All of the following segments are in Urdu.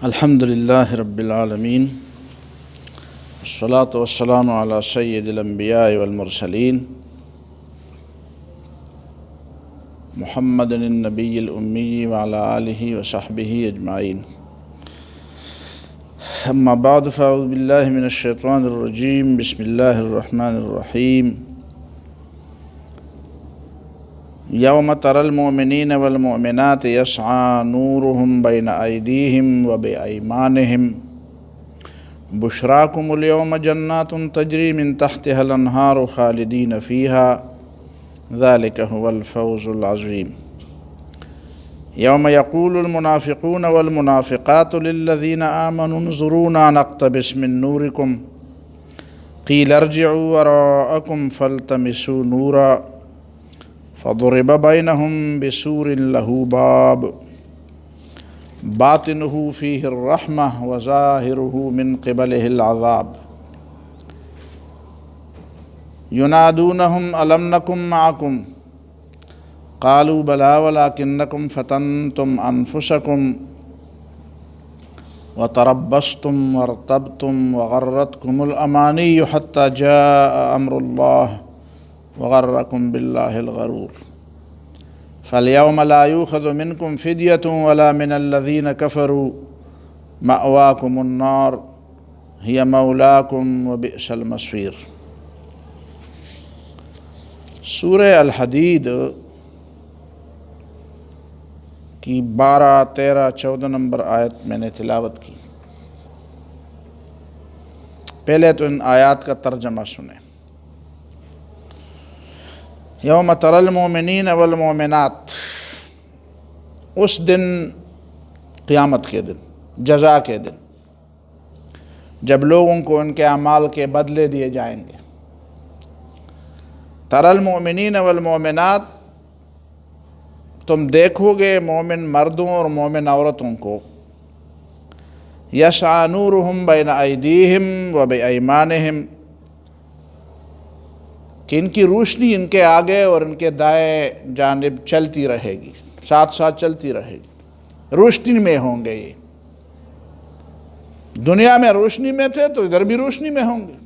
الحمد للہ رب العالمین والصلاة والسلام علی سید الانبیاء والمرسلین محمد النبی الامی وعلی آلہ وصحبہ اجمعین اما بعد فاعوذ باللہ من الشیطان الرجیم بسم اللہ الرحمن الرحیم یوم تری المؤمنین والمؤمنات یسعی نورہم بین ایدیہم وبایمانہم بشراکم اليوم جنات تجری من تحتها الانہار خالدین فیہا ذلک هو الفوز العظیم یوم یقول المنافقون والمنافقات للذین آمنوا انظرونا نقتبس من نورکم قیل ارجعوا وراءکم فالتمسوا نورا فضرب بینہم بسور لہ باب باطنہ فیہ الرحمہ وظاہرہ من قبلہ العذاب ینادونہم الم نکن معکم قالوا بلی ولکنکم فتنتم انفسکم وتربصتم وارتبتم وغرتکم الامانی حتی جاء امر اللہ وغرکم باللہ الغرور فالیوم لا یؤخذ منکم فدیۃ ولا من الذین کفروا مأواکم النار ہی مولاکم وبئس المصیر۔ سورہ الحدید کی 12، 13، 14 نمبر آیت میں نے تلاوت کی۔ پہلے تو ان آیات کا ترجمہ سنیں۔ یوم تری المؤمنین والمؤمنات، اس دن، قیامت کے دن، جزا کے دن، جب لوگوں کو ان کے اعمال کے بدلے دیے جائیں گے۔ تری المؤمنین والمؤمنات، تم دیکھو گے مومن مردوں اور مومن عورتوں کو، یسعی نورہم بین ایدیہم وبایمانہم، کہ ان کی روشنی ان کے آگے اور ان کے دائیں جانب چلتی رہے گی، ساتھ ساتھ چلتی رہے گی، روشنی میں ہوں گے۔ یہ دنیا میں روشنی میں تھے تو ادھر بھی روشنی میں ہوں گے،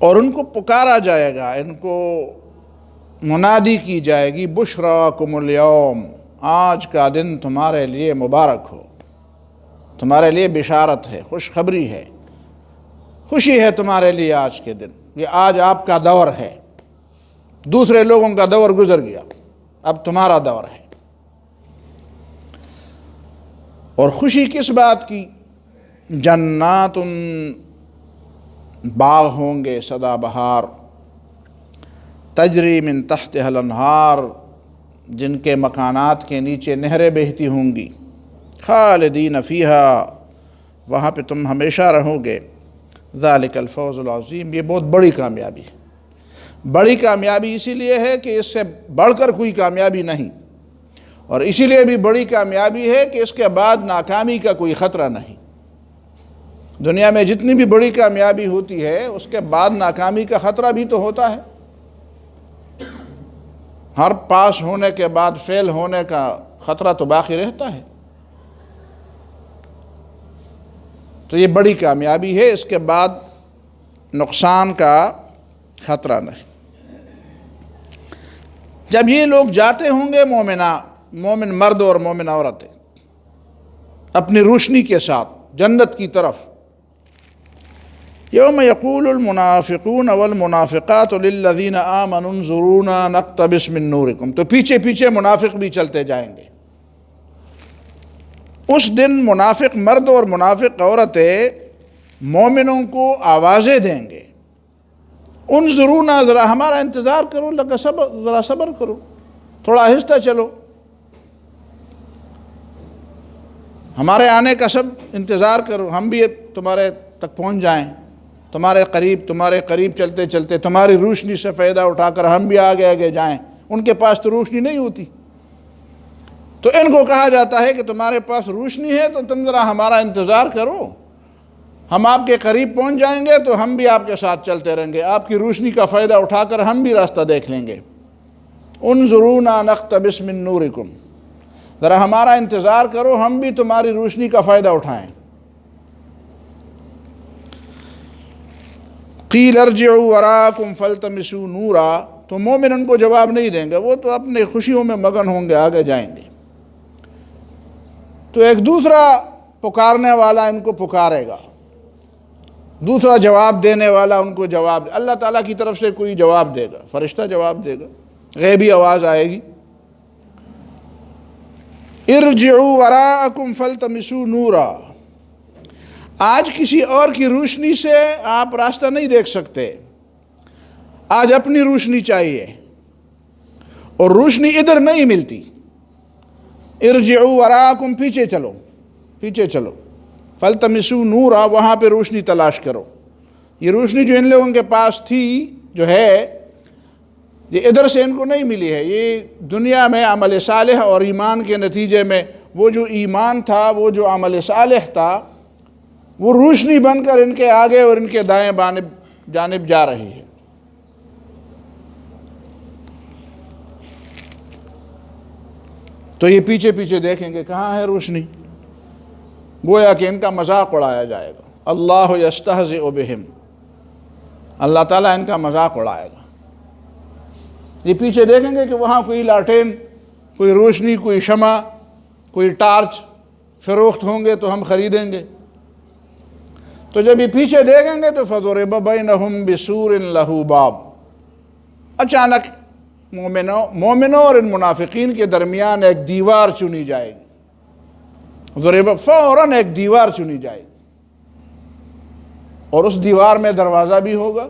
اور ان کو پکارا جائے گا، ان کو منادی کی جائے گی، بشراکم اليوم، آج کا دن تمہارے لیے مبارک ہو، تمہارے لیے بشارت ہے، خوشخبری ہے، خوشی ہے تمہارے لیے آج کے دن۔ یہ آج آپ کا دور ہے، دوسرے لوگوں کا دور گزر گیا، اب تمہارا دور ہے۔ اور خوشی کس بات کی؟ جنات، باغ ہوں گے سدا بہار، تجری من تحتها الانہار، جن کے مکانات کے نیچے نہریں بہتی ہوں گی، خالدین فیہا، وہاں پہ تم ہمیشہ رہو گے۔ ذالک الفوز العظیم، یہ بہت بڑی کامیابی ہے۔ بڑی کامیابی اسی لیے ہے کہ اس سے بڑھ کر کوئی کامیابی نہیں، اور اسی لیے بھی بڑی کامیابی ہے کہ اس کے بعد ناکامی کا کوئی خطرہ نہیں۔ دنیا میں جتنی بھی بڑی کامیابی ہوتی ہے اس کے بعد ناکامی کا خطرہ بھی تو ہوتا ہے، ہر پاس ہونے کے بعد فیل ہونے کا خطرہ تو باقی رہتا ہے۔ تو یہ بڑی کامیابی ہے، اس کے بعد نقصان کا خطرہ نہیں۔ جب یہ لوگ جاتے ہوں گے، مومن مرد اور مومن عورتیں، اپنی روشنی کے ساتھ جنت کی طرف، یوم یقول المنافقون والمنافقات للذین آمنوا انظرونا نقتبس من نورکم، تو پیچھے پیچھے منافق بھی چلتے جائیں گے۔ اس دن منافق مرد اور منافق عورتیں مومنوں کو آوازیں دیں گے، انظرونا، ذرا ہمارا انتظار کرو، ذرا صبر کرو، تھوڑا آہستہ چلو، ہمارے آنے کا سب انتظار کرو، ہم بھی تمہارے تک پہنچ جائیں، تمہارے قریب چلتے چلتے تمہاری روشنی سے فائدہ اٹھا کر ہم بھی آگے آگے جائیں۔ ان کے پاس تو روشنی نہیں ہوتی، تو ان کو کہا جاتا ہے کہ تمہارے پاس روشنی ہے تو تم ذرا ہمارا انتظار کرو، ہم آپ کے قریب پہنچ جائیں گے تو ہم بھی آپ کے ساتھ چلتے رہیں گے، آپ کی روشنی کا فائدہ اٹھا کر ہم بھی راستہ دیکھ لیں گے۔ انظرونا نقتبس من نورکم، ذرا ہمارا انتظار کرو، ہم بھی تمہاری روشنی کا فائدہ اٹھائیں۔ قیل ارجعوا وراءکم فالتمسوا نورا، تو مومن ان کو جواب نہیں دیں گے، وہ تو اپنے خوشیوں میں مگن ہوں گے، آگے جائیں گے۔ تو ایک دوسرا پکارنے والا ان کو پکارے گا، دوسرا جواب دینے والا ان کو جواب، اللہ تعالیٰ کی طرف سے کوئی جواب دے گا، فرشتہ جواب دے گا، غیبی آواز آئے گی، ارجعوا وراءکم فالتمسوا نورا۔ آج کسی اور کی روشنی سے آپ راستہ نہیں دیکھ سکتے، آج اپنی روشنی چاہیے، اور روشنی ادھر نہیں ملتی۔ ارجعوا وراءکم، پیچھے چلو، پیچھے چلو، فالتمسوا نورا، وہاں پہ روشنی تلاش کرو۔ یہ روشنی جو ان لوگوں کے پاس تھی، جو ہے، یہ ادھر سے ان کو نہیں ملی ہے، یہ دنیا میں عمل صالح اور ایمان کے نتیجے میں وہ جو ایمان تھا، وہ جو عمل صالح تھا، وہ روشنی بن کر ان کے آگے اور ان کے دائیں جانب جا رہی ہے۔ تو یہ پیچھے پیچھے دیکھیں گے کہاں ہے روشنی، گویا کہ ان کا مذاق اڑایا جائے گا۔ اللہ یستہزئ بہم، اللہ تعالیٰ ان کا مذاق اڑائے گا۔ یہ پیچھے دیکھیں گے کہ وہاں کوئی لالٹین، کوئی روشنی، کوئی شمع، کوئی ٹارچ فروخت ہوں گے تو ہم خریدیں گے۔ تو جب یہ پیچھے دیکھیں گے تو فضرب بینہم بسور لہ باب، اچانک مومنوں اور ان منافقین کے درمیان ایک دیوار چنی جائے گی، ضرب، فوراً ایک دیوار چنی جائے گی، اور اس دیوار میں دروازہ بھی ہوگا۔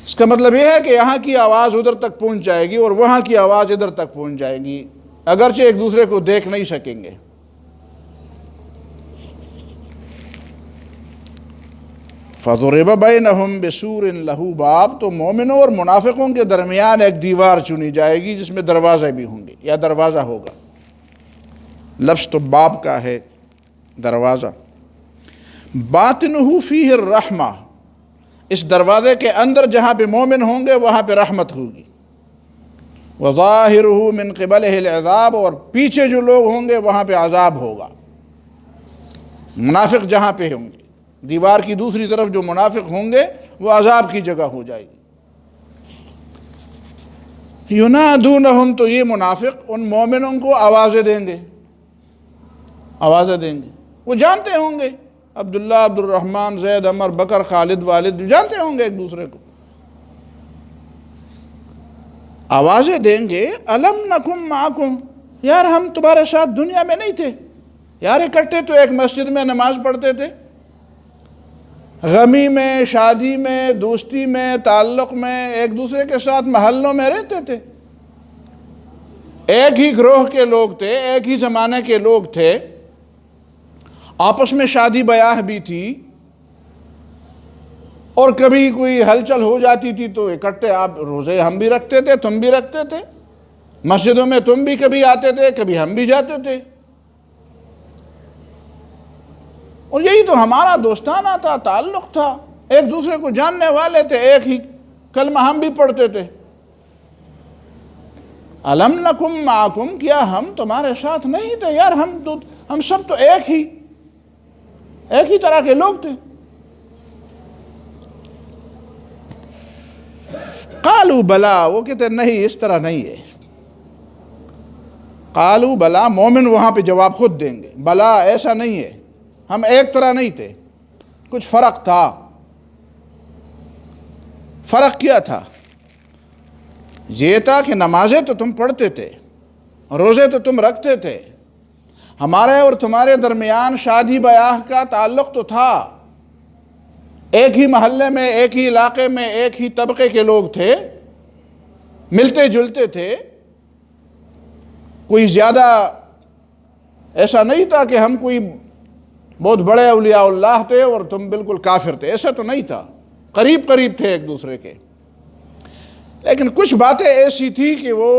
اس کا مطلب یہ ہے کہ یہاں کی آواز ادھر تک پہنچ جائے گی اور وہاں کی آواز ادھر تک پہنچ جائے گی، اگرچہ ایک دوسرے کو دیکھ نہیں سکیں گے۔ فَضُرِبَ بَيْنَهُمْ بِسُورٍ لَهُ بَابٍ، تو مومنوں اور منافقوں کے درمیان ایک دیوار چنی جائے گی جس میں دروازے بھی ہوں گے یا دروازہ ہوگا۔ لفظ تو باب کا ہے، دروازہ۔ باطنہ فیہ الرحمہ، اس دروازے کے اندر جہاں پہ مومن ہوں گے وہاں پہ رحمت ہوگی۔ وظاہرہ من قبلہ العذاب، اور پیچھے جو لوگ ہوں گے وہاں پہ عذاب ہوگا۔ منافق جہاں پہ ہوں گے، دیوار کی دوسری طرف جو منافق ہوں گے وہ عذاب کی جگہ ہو جائے گی۔ ینادونہم، تو یہ منافق ان مومنوں کو آوازیں دیں گے، آوازیں دیں گے، وہ جانتے ہوں گے، عبداللہ، عبد الرحمن، زید، عمر، بکر، خالد، والد، جانتے ہوں گے ایک دوسرے کو، آوازیں دیں گے، الم نکم معکم، یار ہم تمہارے ساتھ دنیا میں نہیں تھے، یار اکٹھے تو ایک مسجد میں نماز پڑھتے تھے، غمی میں، شادی میں، دوستی میں، تعلق میں، ایک دوسرے کے ساتھ محلوں میں رہتے تھے، ایک ہی گروہ کے لوگ تھے، ایک ہی زمانے کے لوگ تھے، آپس میں شادی بیاہ بھی تھی، اور کبھی کوئی ہلچل ہو جاتی تھی تو اکٹھے آپ روزے ہم بھی رکھتے تھے، تم بھی رکھتے تھے، مسجدوں میں تم بھی کبھی آتے تھے، کبھی ہم بھی جاتے تھے، اور یہی تو ہمارا دوستانہ تھا، تعلق تھا، ایک دوسرے کو جاننے والے تھے، ایک ہی کلمہ ہم بھی پڑھتے تھے۔ الم نکم معکم، کیا ہم تمہارے ساتھ نہیں تھے، یار ہم سب تو ایک ہی طرح کے لوگ تھے۔ قالوا بلا، وہ کہتے نہیں، اس طرح نہیں ہے۔ قالوا بلا، مومن وہاں پہ جواب خود دیں گے، بلا ایسا نہیں ہے، ہم ایک طرح نہیں تھے، کچھ فرق تھا۔ فرق کیا تھا؟ یہ تھا کہ نمازیں تو تم پڑھتے تھے، روزے تو تم رکھتے تھے، ہمارے اور تمہارے درمیان شادی بیاہ کا تعلق تو تھا، ایک ہی محلے میں، ایک ہی علاقے میں، ایک ہی طبقے کے لوگ تھے، ملتے جلتے تھے، کوئی زیادہ ایسا نہیں تھا کہ ہم کوئی بہت بڑے اولیاء اللہ تھے اور تم بالکل کافر تھے، ایسا تو نہیں تھا، قریب قریب تھے ایک دوسرے کے، لیکن کچھ باتیں ایسی تھی کہ وہ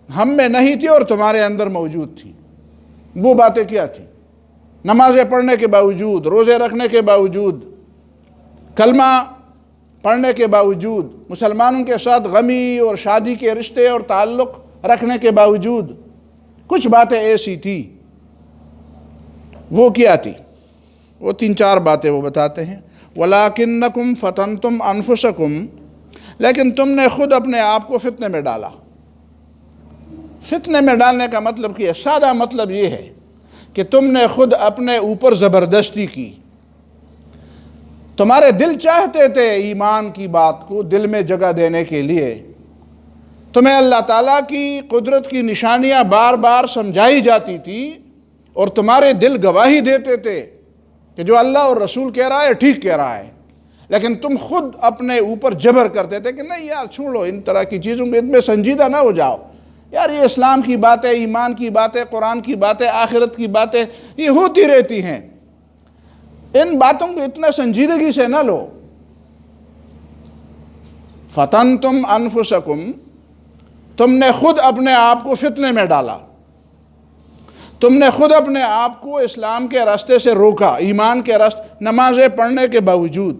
ہم میں نہیں تھی اور تمہارے اندر موجود تھی۔ وہ باتیں کیا تھیں؟ نمازیں پڑھنے کے باوجود، روزے رکھنے کے باوجود، کلمہ پڑھنے کے باوجود، مسلمانوں کے ساتھ غمی اور شادی کے رشتے اور تعلق رکھنے کے باوجود کچھ باتیں ایسی تھی۔ وہ کیا تھی؟ وہ 3-4 باتیں وہ بتاتے ہیں۔ وَلَٰكِنَّكُمْ فَتَنْتُمْ أَنفُسَكُمْ، لیکن تم نے خود اپنے آپ کو فتنے میں ڈالا۔ فتنے میں ڈالنے کا مطلب کیا؟ سادہ مطلب یہ ہے کہ تم نے خود اپنے اوپر زبردستی کی۔ تمہارے دل چاہتے تھے ایمان کی بات کو دل میں جگہ دینے کے لیے، تمہیں اللہ تعالیٰ کی قدرت کی نشانیاں بار بار سمجھائی جاتی تھی اور تمہارے دل گواہی دیتے تھے کہ جو اللہ اور رسول کہہ رہا ہے ٹھیک کہہ رہا ہے، لیکن تم خود اپنے اوپر جبر کرتے تھے کہ نہیں یار چھوڑو ان طرح کی چیزوں کو، ان میں سنجیدہ نہ ہو جاؤ یار، یہ اسلام کی باتیں، ایمان کی باتیں، قرآن کی باتیں، آخرت کی باتیں یہ ہوتی رہتی ہیں، ان باتوں کو اتنا سنجیدگی سے نہ لو۔ فتنتم انفسکم، تم نے خود اپنے آپ کو فتنے میں ڈالا، تم نے خود اپنے آپ کو اسلام کے راستے سے روکا، ایمان کے راستے، نمازیں پڑھنے کے باوجود،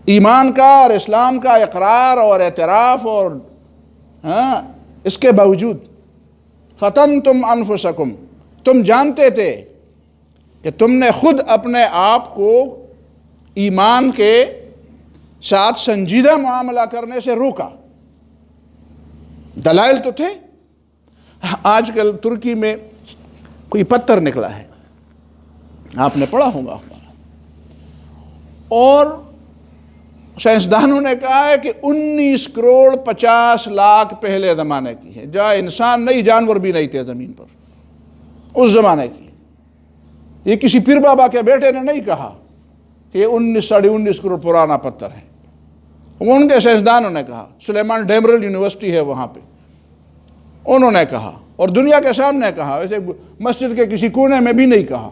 ایمان کا اور اسلام کا اقرار اور اعتراف اور اس کے باوجود فتنتم انفسکم، تم جانتے تھے کہ تم نے خود اپنے آپ کو ایمان کے ساتھ سنجیدہ معاملہ کرنے سے روکا۔ دلائل تو تھے۔ آج کل ترکی میں کوئی پتھر نکلا ہے، آپ نے پڑھا ہوگا، اور سائنسدانوں نے کہا ہے کہ 19 کروڑ 50 لاکھ پہلے زمانے کی ہے، جہاں انسان نہیں، جانور بھی نہیں تھے زمین پر، اس زمانے کی۔ یہ کسی پیر بابا کے بیٹے نے نہیں کہا کہ یہ 19 کروڑ پرانا پتھر ہے، وہ ان کے سائنسدانوں نے کہا، سلیمان ڈیمرل یونیورسٹی ہے وہاں پہ، انہوں نے کہا اور دنیا کے سامنے کہا، ویسے مسجد کے کسی کونے میں بھی نہیں کہا۔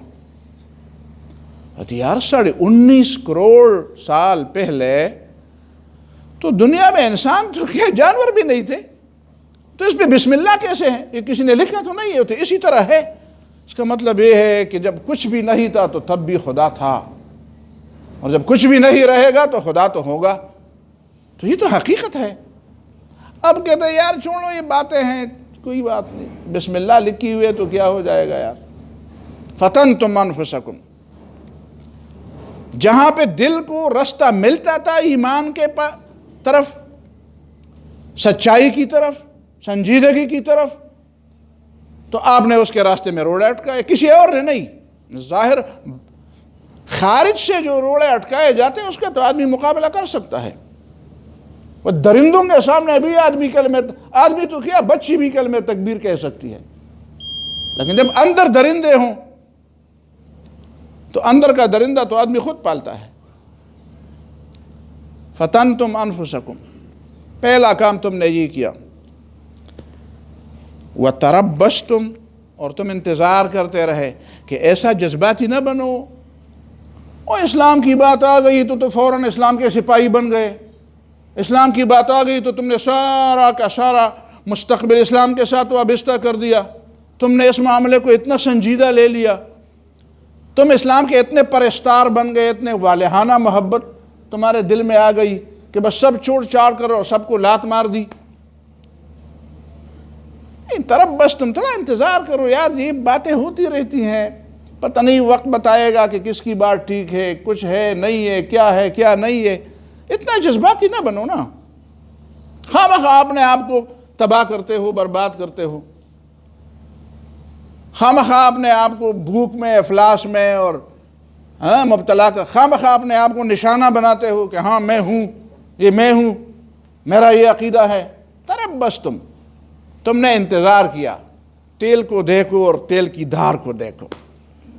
یار 19.5 کروڑ سال پہلے تو دنیا میں انسان تو کیا جانور بھی نہیں تھے، تو اس پہ بسم اللہ کیسے ہے؟ یہ کسی نے لکھا تو نہیں ہے، تو اسی طرح ہے۔ اس کا مطلب یہ ہے کہ جب کچھ بھی نہیں تھا تو تب بھی خدا تھا، اور جب کچھ بھی نہیں رہے گا تو خدا تو ہوگا، تو یہ تو حقیقت ہے۔ اب کہتے ہیں یار چھوڑو یہ باتیں ہیں، کوئی بات نہیں، بسم اللہ لکھی ہوئے تو کیا ہو جائے گا یار۔ فتنتم انفسکم، جہاں پہ دل کو رستہ ملتا تھا ایمان کے طرف، سچائی کی طرف، سنجیدگی کی طرف، تو آپ نے اس کے راستے میں روڑے اٹکائے، کسی اور نے نہیں۔ ظاہر خارج سے جو روڑے اٹکائے جاتے ہیں اس کا تو آدمی مقابلہ کر سکتا ہے، وہ درندوں کے سامنے بھی آدمی تو کیا بچی بھی کلمہ تکبیر کہہ سکتی ہے، لیکن جب اندر درندے ہوں تو اندر کا درندہ تو آدمی خود پالتا ہے۔ فتنتم انفسکم، پہلا کام تم نے یہ کیا۔ وتربصتم، اور تم انتظار کرتے رہے کہ ایسا جذباتی نہ بنو، اور اسلام کی بات آ گئی تو فوراً اسلام کے سپاہی بن گئے، اسلام کی بات آ گئی تو تم نے سارا کا سارا مستقبل اسلام کے ساتھ وابستہ کر دیا، تم نے اس معاملے کو اتنا سنجیدہ لے لیا، تم اسلام کے اتنے پرستار بن گئے، اتنے والہانہ محبت تمہارے دل میں آ گئی کہ بس سب چھوڑ چھاڑ کرو اور سب کو لات مار دی۔ تربصتم، تھوڑا انتظار کرو یار، یہ باتیں ہوتی رہتی ہیں، پتہ نہیں وقت بتائے گا کہ کس کی بات ٹھیک ہے، کچھ ہے نہیں ہے، کیا نہیں ہے، اتنا جذباتی نہ بنو نا، خواہ اپنے آپ کو تباہ کرتے ہو، برباد کرتے ہو، خواہ اپنے آپ کو بھوک میں، افلاس میں اور مبتلا کر، خواہ اپنے آپ کو نشانہ بناتے ہو کہ ہاں میں ہوں، یہ میں ہوں، میرا یہ عقیدہ ہے۔ تربصتم، تم نے انتظار کیا۔ تیل کو دیکھو اور تیل کی دھار کو دیکھو،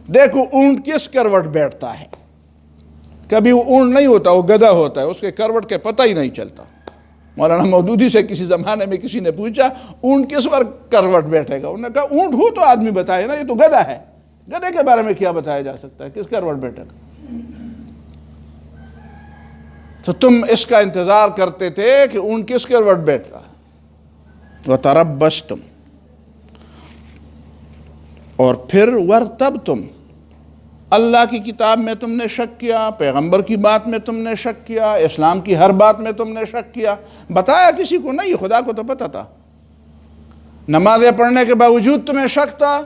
دیکھو اونٹ کس کروٹ بیٹھتا ہے۔ کبھی وہ اونٹ نہیں ہوتا، وہ گدھا ہوتا ہے، اس کے کروٹ کے پتہ ہی نہیں چلتا۔ مولانا مودودی سے کسی زمانے میں کسی نے پوچھا اونٹ کس پر کروٹ بیٹھے گا، انہوں نے کہا اونٹ ہو تو آدمی بتائے نا، یہ تو گدھا ہے، گدھے کے بارے میں کیا بتایا جا سکتا ہے، کس کروٹ بیٹھے گا۔ تو تم اس کا انتظار کرتے تھے کہ اونٹ کس کروٹ بیٹھتا ہے۔ وتربصتم، اور پھر ورتبتم، اللہ کی کتاب میں تم نے شک کیا، پیغمبر کی بات میں تم نے شک کیا، اسلام کی ہر بات میں تم نے شک کیا، بتایا کسی کو نہیں، خدا کو تو پتہ تھا۔ نمازیں پڑھنے کے باوجود تمہیں شک تھا،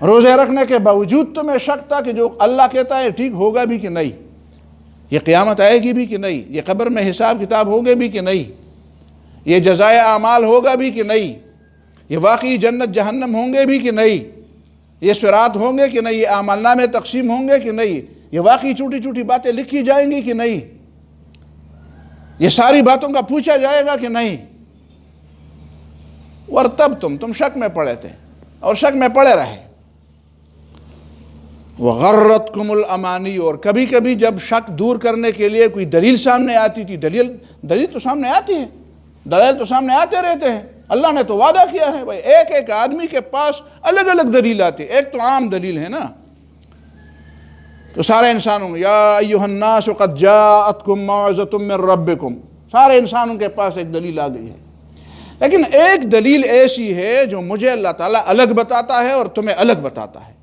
روزے رکھنے کے باوجود تمہیں شک تھا کہ جو اللہ کہتا ہے ٹھیک ہوگا بھی کہ نہیں، یہ قیامت آئے گی بھی کہ نہیں، یہ قبر میں حساب کتاب ہوگے بھی کہ نہیں، یہ جزائے اعمال ہوگا بھی کہ نہیں، یہ واقعی جنت جہنم ہوں گے بھی کہ نہیں، یہ صراط ہوں گے کہ نہیں، یہ اعمال نامے تقسیم ہوں گے کہ نہیں، یہ واقعی چھوٹی چھوٹی باتیں لکھی جائیں گی کہ نہیں، یہ ساری باتوں کا پوچھا جائے گا کہ نہیں۔ اور تب تم شک میں پڑے تھے اور شک میں پڑے رہے۔ وغرتکم الامانی، اور کبھی کبھی جب شک دور کرنے کے لیے کوئی دلیل سامنے آتی تھی، دلیل تو سامنے آتی ہے، دلائل تو سامنے آتے رہتے ہیں، اللہ نے تو وعدہ کیا ہے بھائی ایک ایک آدمی کے پاس الگ الگ دلیل آتی ہے، ایک تو عام دلیل ہے نا، تو سارے انسانوں یا ایھا الناس قد جاءتکم موعظۃ من ربکم، سارے انسانوں کے پاس ایک دلیل آ گئی ہے، لیکن ایک دلیل ایسی ہے جو مجھے اللہ تعالیٰ الگ بتاتا ہے اور تمہیں الگ بتاتا ہے۔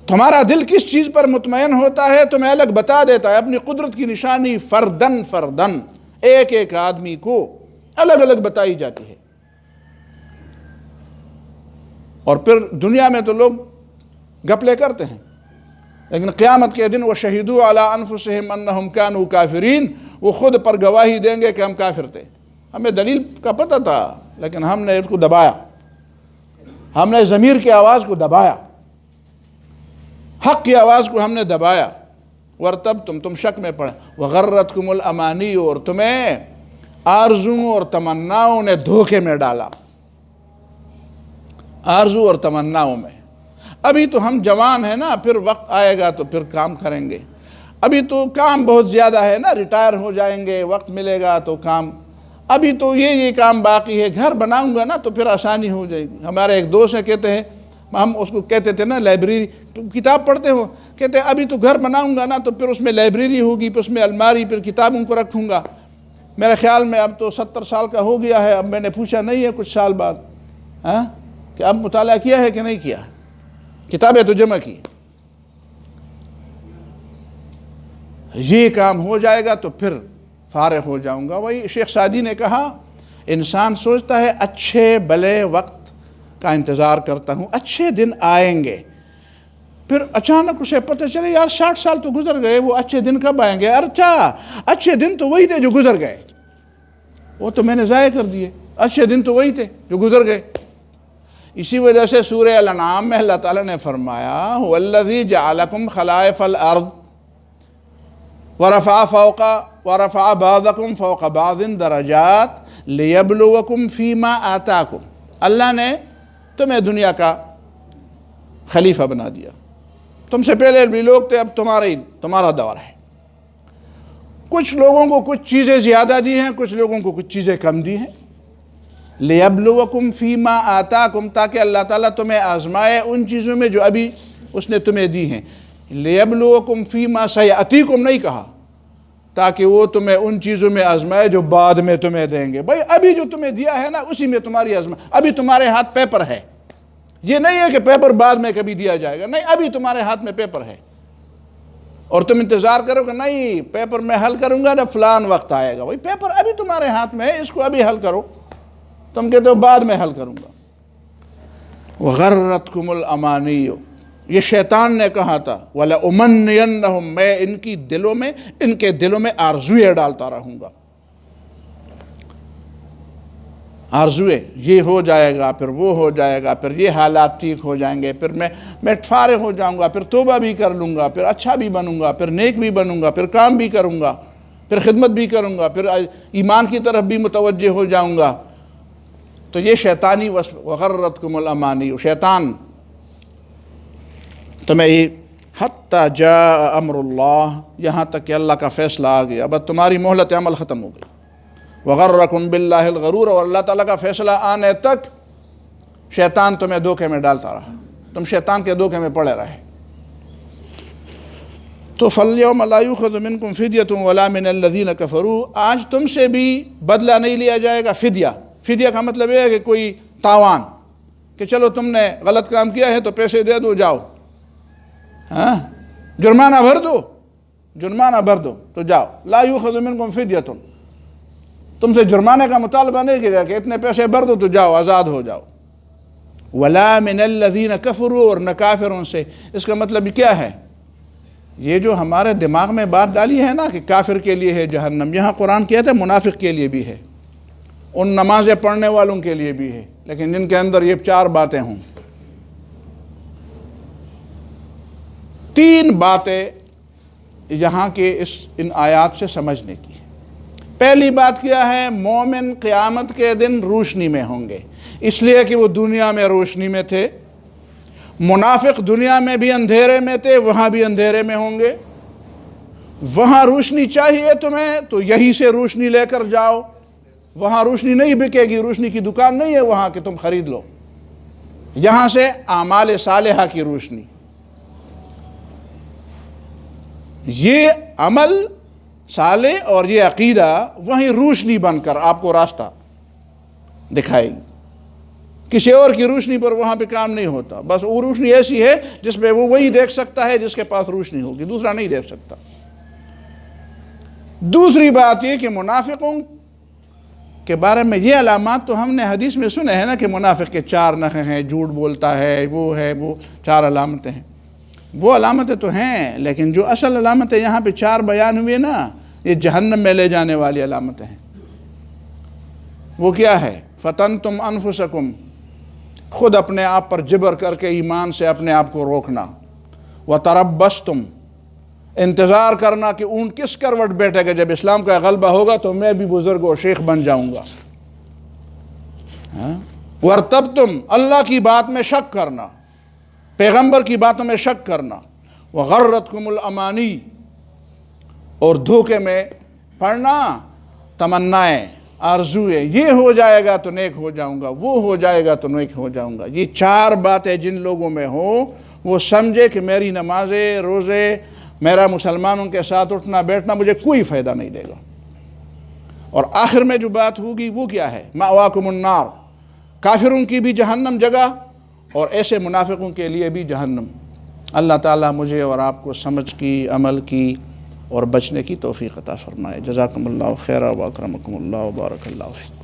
تمہارا دل کس چیز پر مطمئن ہوتا ہے تمہیں الگ بتا دیتا ہے، اپنی قدرت کی نشانی فردن فردن ایک ایک آدمی کو الگ الگ بتائی جاتی ہے۔ اور پھر دنیا میں تو لوگ گپلے کرتے ہیں، لیکن قیامت کے دن وہ شہیدوا علی انفسہم انہم کانوا کافرین، وہ خود پر گواہی دیں گے کہ ہم کافر تھے، ہمیں دلیل کا پتہ تھا لیکن ہم نے اس کو دبایا، ہم نے ضمیر کی آواز کو دبایا، حق کی آواز کو ہم نے دبایا، اور تب تم شک میں پڑے۔ وغرتکم الامانی، اور تمہیں آرزوؤں اور تمناؤں نے دھوکے میں ڈالا، آرزو اور تمناؤں میں۔ ابھی تو ہم جوان ہیں نا، پھر وقت آئے گا تو پھر کام کریں گے، ابھی تو کام بہت زیادہ ہے نا، ریٹائر ہو جائیں گے، وقت ملے گا تو کام، ابھی تو یہ کام باقی ہے، گھر بناؤں گا نا تو پھر آسانی ہو جائے گی۔ ہمارے ایک دوست ہیں، کہتے ہیں، ہم اس کو کہتے تھے نا لائبریری، کتاب پڑھتے ہو، کہتے ہیں ابھی تو گھر بناؤں گا نا تو پھر اس میں لائبریری ہوگی، پھر اس میں الماری، پھر کتابوں کو رکھوں گا۔ میرے خیال میں اب تو 70 سال کا ہو گیا ہے، اب میں نے پوچھا نہیں ہے کچھ سال بعد کہ اب مطالعہ کیا ہے کہ نہیں کیا، کتابیں تو جمع کی۔ یہ کام ہو جائے گا تو پھر فارغ ہو جاؤں گا۔ وہی شیخ سعدی نے کہا، انسان سوچتا ہے اچھے بھلے وقت کا انتظار کرتا ہوں، اچھے دن آئیں گے، پھر اچانک اسے پتہ چلے یار 60 سال تو گزر گئے، وہ اچھے دن کب آئیں گے؟ اچھا اچھے دن تو وہی تھے جو گزر گئے، وہ تو میں نے ضائع کر دیے، اچھے دن تو وہی تھے جو گزر گئے۔ اسی وجہ سے سورہ الانعام میں اللہ تعالیٰ نے فرمایا، هو الذی جعلکم خلائف الارض ورفع بعضکم فوق بعض درجات لیبلوکم فیما آتاکم، اللہ نے تمہیں دنیا کا خلیفہ بنا دیا، تم سے پہلے بھی لوگ تھے، اب تمہارا دور ہے۔ کچھ لوگوں کو کچھ چیزیں زیادہ دی ہیں، کچھ لوگوں کو کچھ چیزیں کم دی ہیں، لیبلوکم فیما آتاکم، تاکہ اللہ تعالیٰ تمہیں آزمائے ان چیزوں میں جو ابھی اس نے تمہیں دی ہیں۔ لیبلوکم فیما سیأتیکم نہیں کہا، تاکہ وہ تمہیں ان چیزوں میں آزمائے جو بعد میں تمہیں دیں گے۔ بھائی ابھی جو تمہیں دیا ہے نا اسی میں تمہاری آزمائش، ابھی تمہارے ہاتھ پیپر ہے، یہ نہیں ہے کہ پیپر بعد میں کبھی دیا جائے گا، نہیں، ابھی تمہارے ہاتھ میں پیپر ہے، اور تم انتظار کرو کہ نہیں پیپر میں حل کروں گا جب فلان وقت آئے گا۔ بھائی پیپر ابھی تمہارے ہاتھ میں ہے، اس کو ابھی حل کرو، تم کہتے ہو بعد میں حل کروں گا۔ وغرتکم الامانی، یہ شیطان نے کہا تھا، وَلَأُمَنِّيَنَّهُمْ، میں ان کے دلوں میں آرزوئیں ڈالتا رہوں گا، آرزوئیں، یہ ہو جائے گا، پھر وہ ہو جائے گا، پھر یہ حالات ٹھیک ہو جائیں گے، پھر میں فارغ ہو جاؤں گا، پھر توبہ بھی کر لوں گا، پھر اچھا بھی بنوں گا، پھر نیک بھی بنوں گا، پھر کام بھی کروں گا، پھر خدمت بھی کروں گا، پھر ایمان کی طرف بھی متوجہ ہو جاؤں گا۔ تو یہ شیطانی وغرتکم الامانی، شیطان تمہیں یہ حتی جاء امر اللہ، یہاں تک کہ اللہ کا فیصلہ آ گیا، اب تمہاری مہلت عمل ختم ہو گئی۔ وغرکم باللہ الغرور، اور اللہ تعالیٰ کا فیصلہ آنے تک شیطان تمہیں دھوکے میں ڈالتا رہا، تم شیطان کے دھوکے میں پڑے رہے۔ تو فَالْيَوْمَ لَا يُؤْخَذُ مِنْكُمْ فِدْيَةٌ وَلَا مِنَ الَّذِينَ كَفَرُوا، آج تم سے بھی بدلہ نہیں لیا جائے گا۔ فدیہ کا مطلب یہ ہے کہ کوئی تاوان، کہ چلو تم نے غلط کام کیا ہے تو پیسے دے دو، جاؤ، ہاں جرمانہ بھر دو تو جاؤ، لا یؤخذ منکم فدیہ، تم سے جرمانے کا مطالبہ نہیں کیا کہ اتنے پیسے بھر دو تو جاؤ، آزاد ہو جاؤ۔ ولا من الذین کفروا، اور نہ کافروں سے۔ اس کا مطلب کیا ہے؟ یہ جو ہمارے دماغ میں بات ڈالی ہے نا کہ کافر کے لیے ہے جہنم، یہاں قرآن کہتا ہے منافق کے لیے بھی ہے، ان نمازیں پڑھنے والوں کے لیے بھی ہے، لیکن جن کے اندر یہ 4 باتیں ہوں۔ 3 باتیں یہاں کے ان آیات سے سمجھنے کی ہے۔ پہلی بات کیا ہے؟ مومن قیامت کے دن روشنی میں ہوں گے، اس لیے کہ وہ دنیا میں روشنی میں تھے۔ منافق دنیا میں بھی اندھیرے میں تھے، وہاں بھی اندھیرے میں ہوں گے۔ وہاں روشنی چاہیے تمہیں تو یہی سے روشنی لے کر جاؤ، وہاں روشنی نہیں بکے گی، روشنی کی دکان نہیں ہے وہاں کہ تم خرید لو، یہاں سے اعمال صالحہ کی روشنی، یہ عمل صالح اور یہ عقیدہ وہیں روشنی بن کر آپ کو راستہ دکھائے گی۔ کسی اور کی روشنی پر وہاں پہ کام نہیں ہوتا، بس وہ روشنی ایسی ہے جس میں وہ وہی دیکھ سکتا ہے جس کے پاس روشنی ہوگی، دوسرا نہیں دیکھ سکتا۔ دوسری بات یہ کہ منافقوں کے بارے میں یہ علامات تو ہم نے حدیث میں سنے ہیں نا کہ منافق کے 4 نخ ہیں، جھوٹ بولتا ہے، وہ 4 علامتیں ہیں۔ وہ علامتیں تو ہیں، لیکن جو اصل علامتیں یہاں پہ 4 بیان ہوئے نا، یہ جہنم میں لے جانے والی علامتیں ہیں۔ وہ کیا ہے؟ فتنتم انفسکم، خود اپنے آپ پر جبر کر کے ایمان سے اپنے آپ کو روکنا، وتربصتم، انتظار کرنا کہ اونٹ کس کروٹ بیٹھے گا، جب اسلام کا غلبہ ہوگا تو میں بھی بزرگ و شیخ بن جاؤں گا۔ وارتبتم، اللہ کی بات میں شک کرنا، پیغمبر کی باتوں میں شک کرنا، وغرتکم الامانی، اور دھوکے میں پڑنا، تمنائیں، آرزویں، یہ ہو جائے گا تو نیک ہو جاؤں گا، وہ ہو جائے گا تو نیک ہو جاؤں گا۔ یہ 4 باتیں جن لوگوں میں ہوں وہ سمجھے کہ میری نمازیں، روزے، میرا مسلمانوں کے ساتھ اٹھنا بیٹھنا مجھے کوئی فائدہ نہیں دے گا۔ اور آخر میں جو بات ہوگی وہ کیا ہے؟ مأواکم النار، کافروں کی بھی جہنم جگہ اور ایسے منافقوں کے لیے بھی جہنم۔ اللہ تعالیٰ مجھے اور آپ کو سمجھ کی، عمل کی اور بچنے کی توفیق عطا فرمائے۔ جزاکم اللہ خیرا و اکرمکم اللہ و بارک اللہ فیکم۔